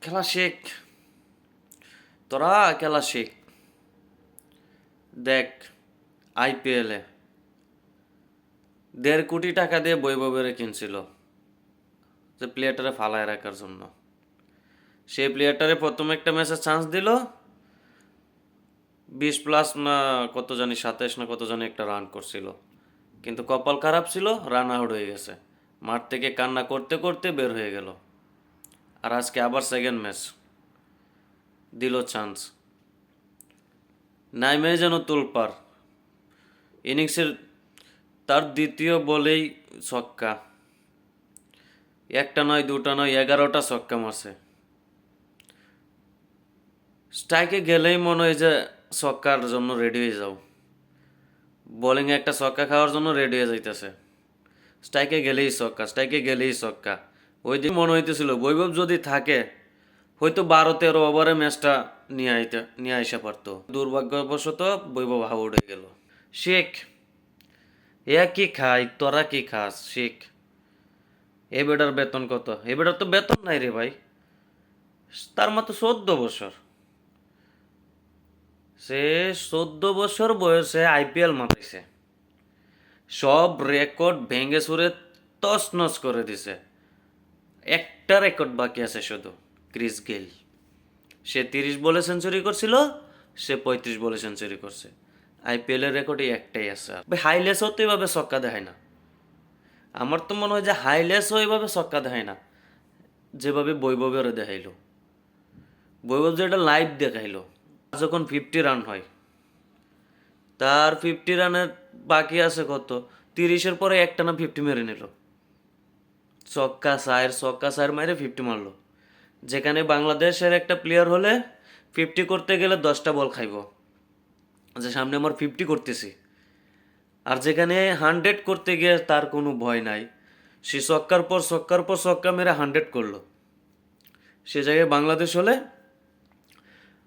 খেলা শেখ, তোরা খেলা শেখ। দেখ, আইপিএলে 1.5 কোটি টাকা দিয়ে বৈভবের কিনছিল যে প্লেয়ারটারে ফালায় রাখার জন্য। সেই প্লেয়ারটারে প্রথম একটা ম্যাচে চান্স দিল, 20+ না কত জানি, 27 না কত জানি একটা রান করছিল, কিন্তু কপাল খারাপ ছিল, রান আউট হয়ে গেছে। মাঠ থেকে কান্না করতে করতে বের হয়ে গেল। আর আজকে আবার সেকেন্ড ম্যাচ দিল চান্স, নাইমে যেন তোলপার। ইনিংসের তার দ্বিতীয় বলেই ছক্কা, একটা নয় দুটা নয় 11টা ছক্কা মারছে। স্ট্রাইকে গেলেই মনে হয় যে ছক্কার জন্য রেডি হয়ে যাও, বোলিংয়ে একটা ছক্কা খাওয়ার জন্য রেডি হয়ে যাইতেছে। স্ট্রাইকে গেলেই ছক্কা, স্ট্রাইকে গেলেই ছক্কা। ওই দিন মনে হইতেছিল বৈভব যদি থাকে হয়তো 12-13 ওভারে ম্যাচটা নিয়ে আইসা পারতো। দুর্ভাগ্যবশত বৈভব আউট হয়ে গেল। শেখ, এ কি খাই, তোরা কি খাস শেখ? এ বেটার বেতন কত? এ বেটার তো বেতন নাই রে ভাই। তার মাত্র 14 বছর। সে 14 বছর বয়সে আইপিএল মাতাইছে, সব রেকর্ড ভেঙে চুরে তছনছ করে দিছে। একটা রেকর্ড বাকি আছে শুধু, ক্রিস গেল। সে 30 বলে সেঞ্চুরি করছিল, সে 35 বলে সেঞ্চুরি করছে। আইপিএলের রেকর্ড একটাই আছে। আর ভাই হাইলেসও তো এইভাবে ছক্কা দেখায় না। আমার তো মনে হয় যে হাইলেসও এইভাবে ছক্কা দেখায় না যেভাবে বৈভবের দেখাইলো। বৈভব যেটা লাইভ দেখাইলো, যখন 50 রান হয়, তার 50 রানের বাকি আছে কত, 30-এর পরে একটানা 50 মেরে নিল। ছক্কা চার মারে 50 মারলো। যেখানে বাংলাদেশের একটা প্লেয়ার হলে 50 করতে গেলে 10টা বল খাইব, যে সামনে আমার 50 করতেছি। আর যেখানে 100 করতে গিয়ে তার কোনো ভয় নাই, সে ছক্কার পর ছক্কা মেরে 100 করলো। সে জায়গায় বাংলাদেশ হলে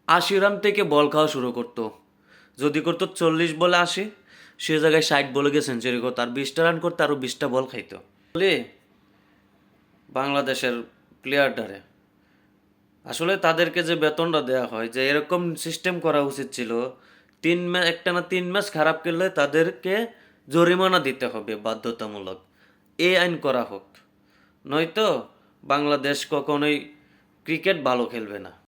80 রান থেকে বল খাওয়া শুরু করতো। যদি করতো 40 বলে 80, সে জায়গায় 60 বলে গিয়ে সেঞ্চুরি করতো, আর 20টা রান করতে আরও 20টা বল খাইতো। বলে বাংলাদেশের প্লেয়ারটারে আসলে তাদেরকে যে বেতনটা দেওয়া হয়, যে এরকম সিস্টেম করা উচিত ছিল। একটানা 3 ম্যাচ খারাপ খেললে তাদেরকে জরিমানা দিতে হবে বাধ্যতামূলক, এই আইন করা হোক। নয়তো বাংলাদেশ কখনোই ক্রিকেট ভালো খেলবে না।